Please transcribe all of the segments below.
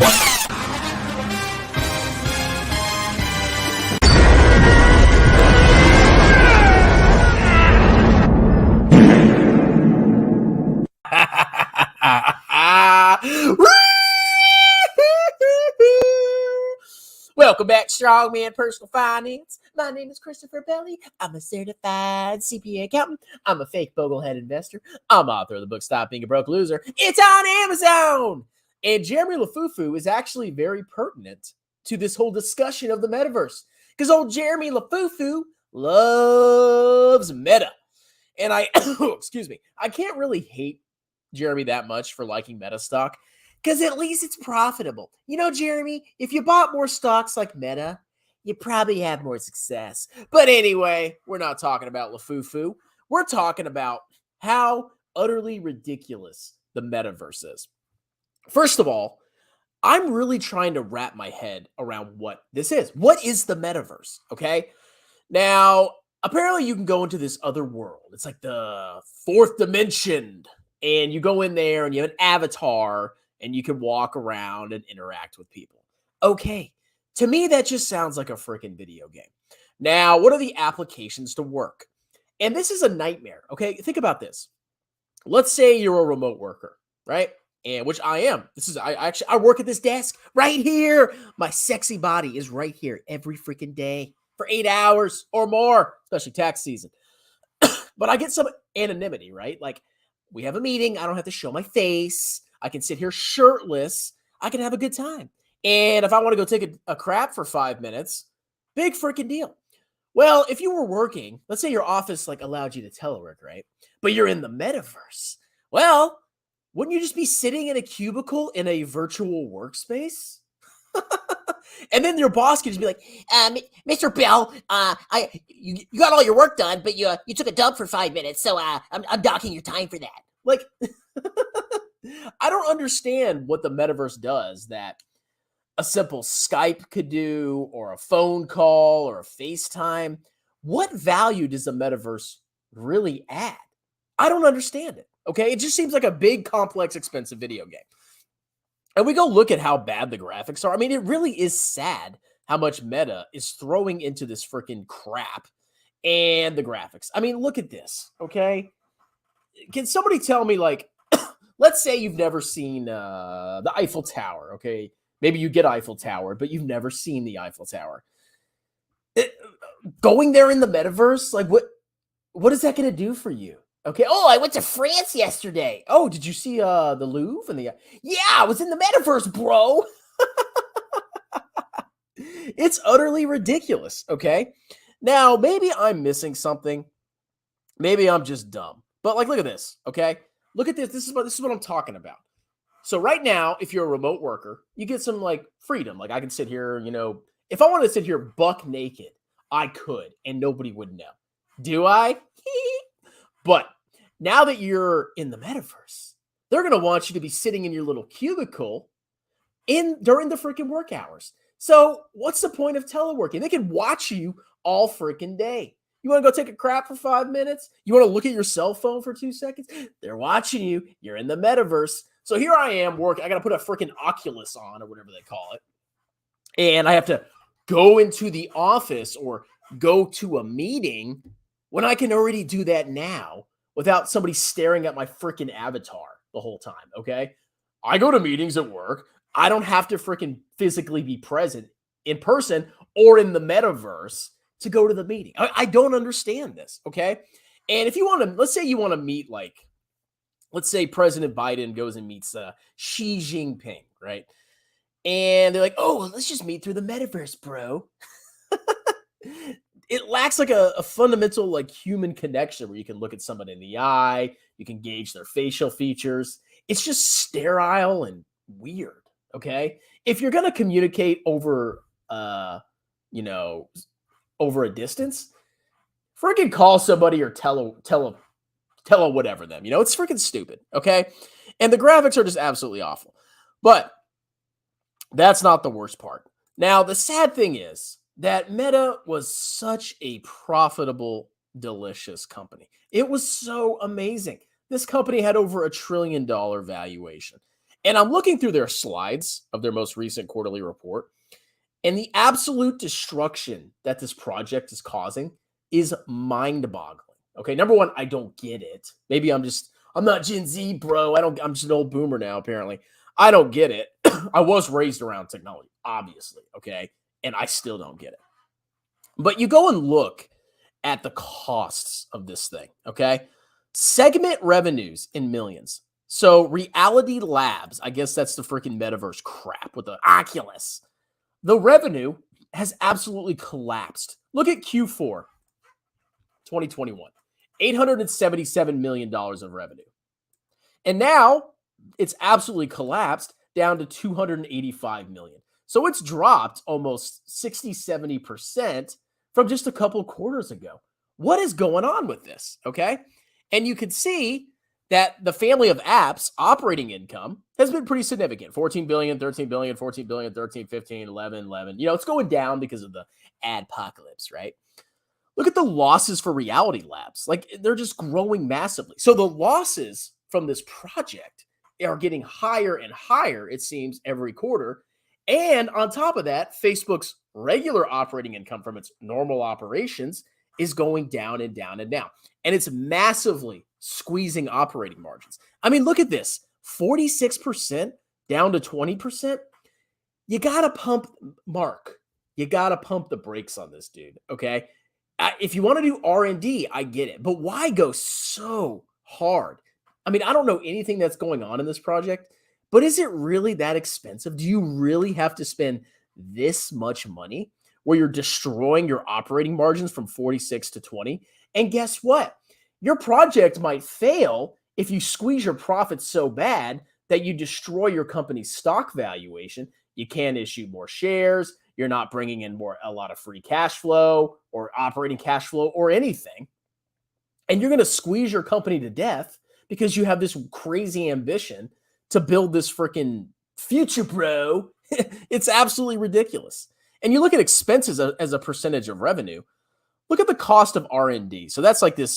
Welcome back, Strongman Personal Finance. My name is Christopher Belly. I'm a certified CPA accountant. I'm a fake boglehead investor. I'm author of the book Stop Being a Broke Loser. It's on Amazon. And Jeremy LaFufu is actually very pertinent to this whole discussion of the metaverse, because old Jeremy LaFufu loves Meta. And excuse me, I can't really hate Jeremy that much for liking Meta stock, because at least it's profitable. You know, Jeremy, if you bought more stocks like Meta, you probably have more success. But anyway, we're not talking about LaFufu. We're talking about how utterly ridiculous the metaverse is. First of all, I'm really trying to wrap my head around what this is. What is the metaverse? Okay. Now, apparently you can go into this other world. It's like the fourth dimension. And you go in there and you have an avatar and you can walk around and interact with people. Okay. To me, that just sounds like a freaking video game. Now, what are the applications to work? And this is a nightmare. Okay. Think about this. Let's say you're a remote worker, right? And which I am. I work at this desk right here. My sexy body is right here every freaking day for 8 hours or more, especially tax season. But I get some anonymity, right? Like, we have a meeting. I don't have to show my face. I can sit here shirtless. I can have a good time. And if I want to go take a crap for 5 minutes, big freaking deal. Well, if you were working, let's say your office like allowed you to telework, right? But you're in the metaverse. Well, wouldn't you just be sitting in a cubicle in a virtual workspace? And then your boss could just be like, Mr. Bell, you got all your work done, but you took a dump for 5 minutes, so I'm docking your time for that. Like, I don't understand what the metaverse does that a simple Skype could do, or a phone call, or a FaceTime. What value does the metaverse really add? I don't understand it. Okay, it just seems like a big, complex, expensive video game. And we go look at how bad the graphics are. I mean, it really is sad how much Meta is throwing into this freaking crap and the graphics. I mean, look at this, okay? Can somebody tell me, like, let's say you've never seen the Eiffel Tower, okay? Maybe you get Eiffel Tower, but you've never seen the Eiffel Tower. Going there in the metaverse, like, what is that going to do for you? Okay. Oh, I went to France yesterday. Oh, did you see the Louvre and Yeah, I was in the metaverse, bro. It's utterly ridiculous. Okay. Now, maybe I'm missing something. Maybe I'm just dumb. But like, look at this. Okay. Look at this. This is what I'm talking about. So right now, if you're a remote worker, you get some like freedom. Like, I can sit here, you know, if I wanted to sit here buck naked, I could, and nobody would know. Do I? But now that you're in the metaverse, they're going to want you to be sitting in your little cubicle during the freaking work hours. So what's the point of teleworking? They can watch you all freaking day. You want to go take a crap for 5 minutes? You want to look at your cell phone for 2 seconds? They're watching you. You're in the metaverse. So here I am working. I got to put a freaking Oculus on, or whatever they call it. And I have to go into the office or go to a meeting when I can already do that now without somebody staring at my freaking avatar the whole time, okay? I go to meetings at work. I don't have to freaking physically be present in person or in the metaverse to go to the meeting. I don't understand this, okay? And if you want to, let's say you want to meet, like, let's say President Biden goes and meets Xi Jinping, right? And they're like, oh, well, let's just meet through the metaverse, bro. It lacks like a fundamental like human connection where you can look at somebody in the eye, you can gauge their facial features. It's just sterile and weird, okay? If you're going to communicate over, over a distance, freaking call somebody or tell them whatever them. You know, it's freaking stupid, okay? And the graphics are just absolutely awful. But that's not the worst part. Now, the sad thing is that Meta was such a profitable, delicious company. It was so amazing. This company had over $1 trillion valuation. And I'm looking through their slides of their most recent quarterly report, and the absolute destruction that this project is causing is mind-boggling. Okay, number one, I don't get it. Maybe I'm not Gen Z, bro. I'm just an old boomer now, apparently. I don't get it. I was raised around technology, obviously, okay? And I still don't get it. But you go and look at the costs of this thing, okay? Segment revenues in millions. So Reality Labs, I guess that's the freaking metaverse crap with the Oculus. The revenue has absolutely collapsed. Look at Q4 2021, $877 million of revenue. And now it's absolutely collapsed down to 285 million. So it's dropped almost 60, 70% from just a couple quarters ago. What is going on with this? Okay. And you can see that the family of apps operating income has been pretty significant. 14 billion, 13 billion, 14 billion, 13, 15, 11, 11. It's going down because of the adpocalypse, right? Look at the losses for Reality Labs. Like, they're just growing massively. So the losses from this project are getting higher and higher, it seems, every quarter. And on top of that, Facebook's regular operating income from its normal operations is going down and down and down. And it's massively squeezing operating margins. I mean, look at this, 46% down to 20%. You got to pump, Mark, you got to pump the brakes on this, dude, okay? If you want to do R&D, I get it. But why go so hard? I mean, I don't know anything that's going on in this project, but is it really that expensive? Do you really have to spend this much money where you're destroying your operating margins from 46 to 20? And guess what? Your project might fail if you squeeze your profits so bad that you destroy your company's stock valuation. You can't issue more shares. You're not bringing in a lot of free cash flow or operating cash flow or anything. And you're going to squeeze your company to death because you have this crazy ambition to build this freaking future, bro. It's absolutely ridiculous. And you look at expenses as a percentage of revenue. Look at the cost of R&D. So that's like this,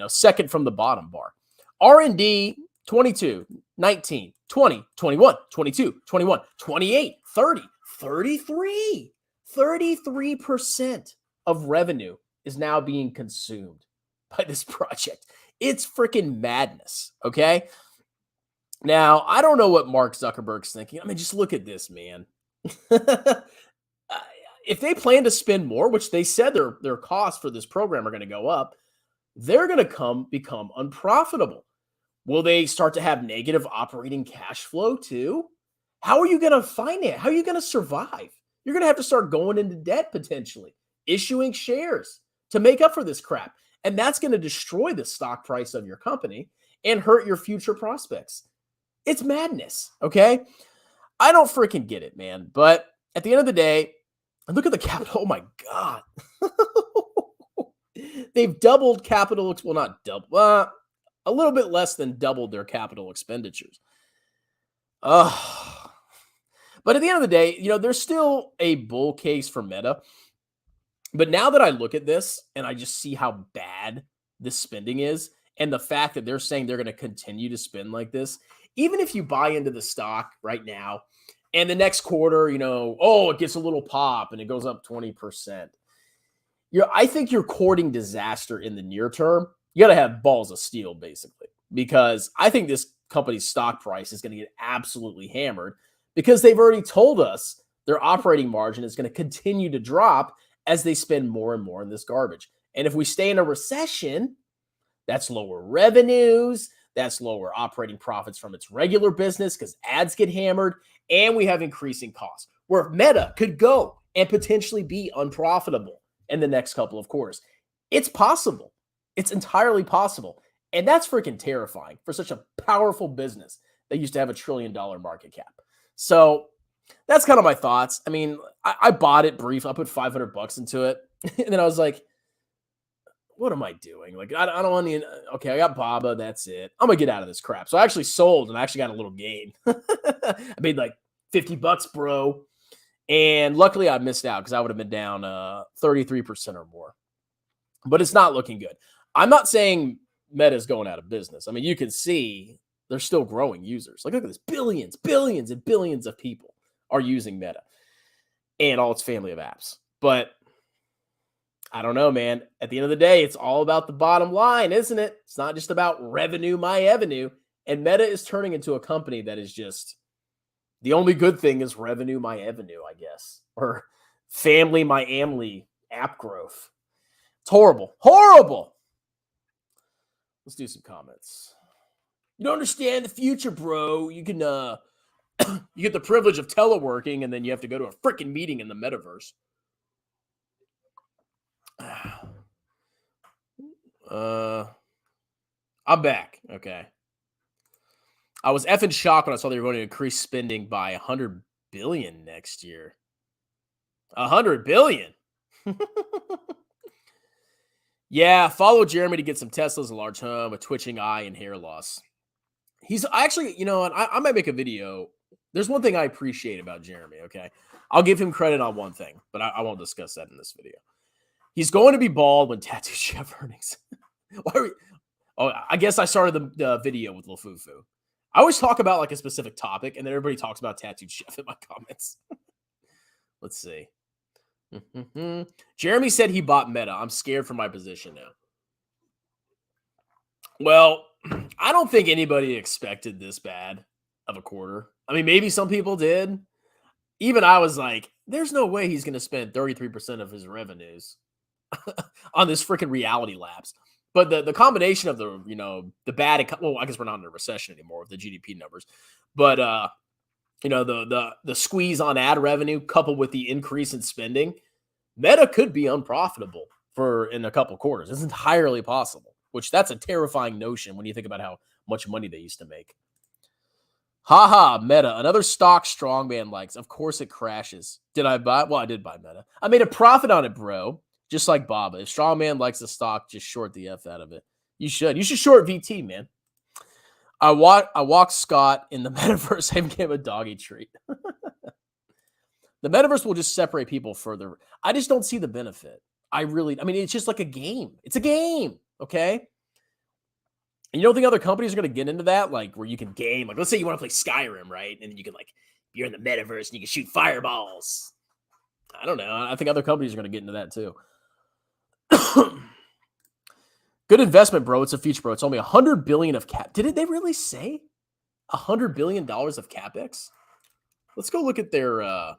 second from the bottom bar. R&D, 22, 19, 20, 21, 22, 21, 28, 30, 33. 33% of revenue is now being consumed by this project. It's freaking madness, okay? Now, I don't know what Mark Zuckerberg's thinking. I mean, just look at this, man. If they plan to spend more, which they said their costs for this program are going to go up, they're going to become unprofitable. Will they start to have negative operating cash flow too? How are you going to finance? How are you going to survive? You're going to have to start going into debt potentially, issuing shares to make up for this crap. And that's going to destroy the stock price of your company and hurt your future prospects. It's madness, okay? I don't freaking get it, man. But at the end of the day, look at the capital. Oh, my God. They've doubled capital. Well, not double. A little bit less than doubled their capital expenditures. But at the end of the day, there's still a bull case for Meta. But now that I look at this and I just see how bad this spending is and the fact that they're saying they're going to continue to spend like this, even if you buy into the stock right now and the next quarter, it gets a little pop and it goes up 20%. I think you're courting disaster in the near term. You got to have balls of steel, basically, because I think this company's stock price is going to get absolutely hammered because they've already told us their operating margin is going to continue to drop as they spend more and more in this garbage. And if we stay in a recession, that's lower revenues, that's lower operating profits from its regular business because ads get hammered, and we have increasing costs where Meta could go and potentially be unprofitable in the next couple of quarters. It's possible. It's entirely possible. And that's freaking terrifying for such a powerful business that used to have $1 trillion market cap. So that's kind of my thoughts. I mean, I bought it brief. I put $500 into it. And then I was like, what am I doing? Like, I don't want to, okay, I got Baba. That's it. I'm going to get out of this crap. So I actually sold and I actually got a little gain. I made like $50, bro. And luckily I missed out because I would have been down 33% or more. But it's not looking good. I'm not saying Meta's going out of business. I mean, you can see they're still growing users. Like, look at this. Billions, billions, and billions of people are using Meta and all its family of apps. But I don't know, man. At the end of the day, it's all about the bottom line, isn't it? It's not just about revenue, my avenue. And Meta is turning into a company that is just, the only good thing is revenue, my avenue, I guess. Or family, my amly app growth. It's horrible. Horrible. Let's do some comments. You don't understand the future, bro. You can you get the privilege of teleworking, and then you have to go to a freaking meeting in the metaverse. I'm back. Okay. I was effing shocked when I saw they were going to increase spending by 100 billion next year. 100 billion. Yeah, follow Jeremy to get some Teslas, a large home, a twitching eye, and hair loss. He's actually, I might make a video. There's one thing I appreciate about Jeremy, okay? I'll give him credit on one thing, but I won't discuss that in this video. He's going to be bald when Tattoo Chef earnings. I guess I started the video with Lil Fufu. I always talk about like a specific topic, and then everybody talks about Tattooed Chef in my comments. Let's see. Jeremy said he bought Meta. I'm scared for my position now. Well, I don't think anybody expected this bad of a quarter. I mean, maybe some people did. Even I was like, there's no way he's going to spend 33% of his revenues on this freaking reality lapse. But the combination of the bad, well, I guess we're not in a recession anymore with the GDP numbers, but the squeeze on ad revenue coupled with the increase in spending, Meta could be unprofitable in a couple quarters. It's entirely possible, which that's a terrifying notion when you think about how much money they used to make. Haha, Meta, another stock strongman likes. Of course it crashes. Did I buy? Well, I did buy Meta. I made a profit on it, bro. Just like Baba. If strongman likes the stock, just short the F out of it. You should. You should short VT, man. I walked Scott in the metaverse and gave him a doggy treat. The metaverse will just separate people further. I just don't see the benefit. I mean, it's just like a game. It's a game, okay? And you don't think other companies are going to get into that? Like, where you can game. Like, let's say you want to play Skyrim, right? And then you can, you're in the metaverse and you can shoot fireballs. I don't know. I think other companies are going to get into that too. Good investment, bro. It's a future, bro. It's only $100 billion of cap. Did they really say $100 billion of capex? Let's go look at their. Hold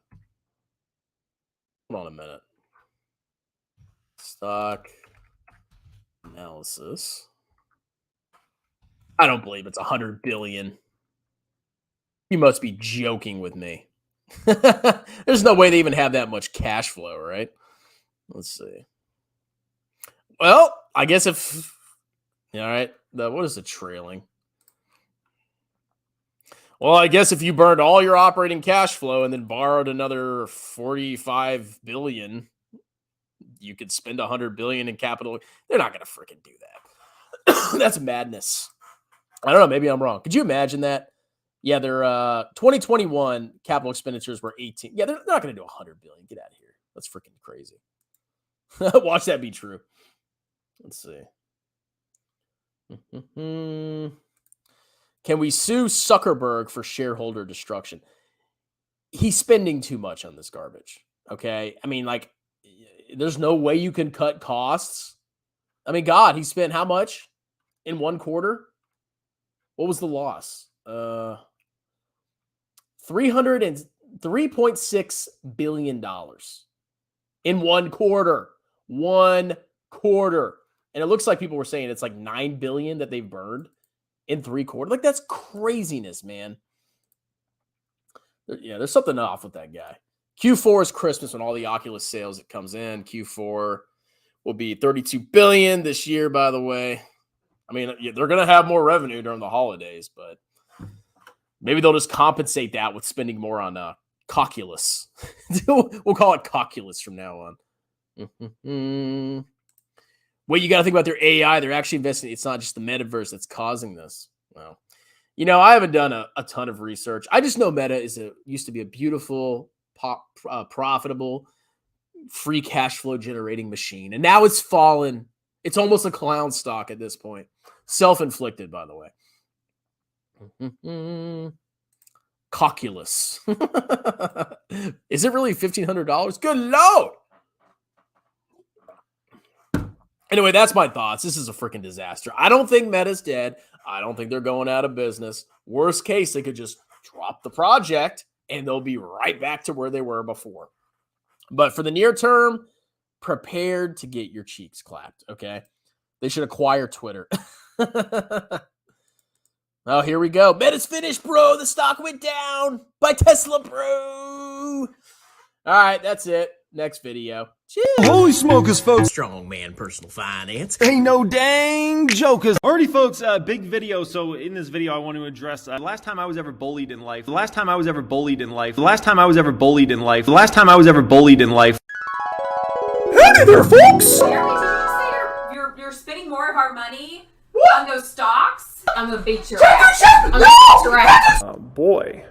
on a minute. Stock analysis. I don't believe it's $100 billion. You must be joking with me. There's no way they even have that much cash flow, right? Let's see. Well, I guess if, all right, what is the trailing? Well, I guess if you burned all your operating cash flow and then borrowed another 45 billion, you could spend 100 billion in capital. They're not going to freaking do that. That's madness. I don't know. Maybe I'm wrong. Could you imagine that? Yeah, their 2021 capital expenditures were 18. Yeah, they're not going to do 100 billion. Get out of here. That's freaking crazy. Watch that be true. Let's see. Can we sue Zuckerberg for shareholder destruction? He's spending too much on this garbage. Okay. I mean, there's no way you can cut costs. I mean, God, he spent how much in one quarter? What was the loss? $3.6 billion in one quarter. 1 quarter. And it looks like people were saying it's like 9 billion that they've burned in 3 quarters. Like, that's craziness, man. Yeah, there's something off with that guy. Q4 is Christmas when all the Oculus sales that comes in. Q4 will be 32 billion this year, by the way. I mean, they're going to have more revenue during the holidays, but maybe they'll just compensate that with spending more on Cocculus. We'll call it Cocculus from now on. Well, you got to think about their AI. They're actually investing. It's not just the metaverse that's causing this. Well, I haven't done a ton of research. I just know Meta used to be a beautiful, profitable, free cash flow generating machine. And now it's fallen. It's almost a clown stock at this point. Self-inflicted, by the way. Cocculus. Is it really $1,500? Good Lord. Anyway, that's my thoughts. This is a freaking disaster. I don't think Meta's dead. I don't think they're going out of business. Worst case, they could just drop the project and they'll be right back to where they were before. But for the near term, prepared to get your cheeks clapped, okay? They should acquire Twitter. Oh, here we go. Meta's finished, bro. The stock went down by Tesla, bro. All right, that's it. Next video. Cheers. Holy smokers, folks. Strongman personal finance. Ain't no dang jokers. Alrighty, folks, big video. So in this video, I want to address the last time I was ever bullied in life. The last time I was ever bullied in life. The last time I was ever bullied in life. The last time I was ever bullied in life. Howdy there, folks. You're spending more of our money on those stocks. I'm gonna beat your ass. I'm gonna beat your ass. Oh boy.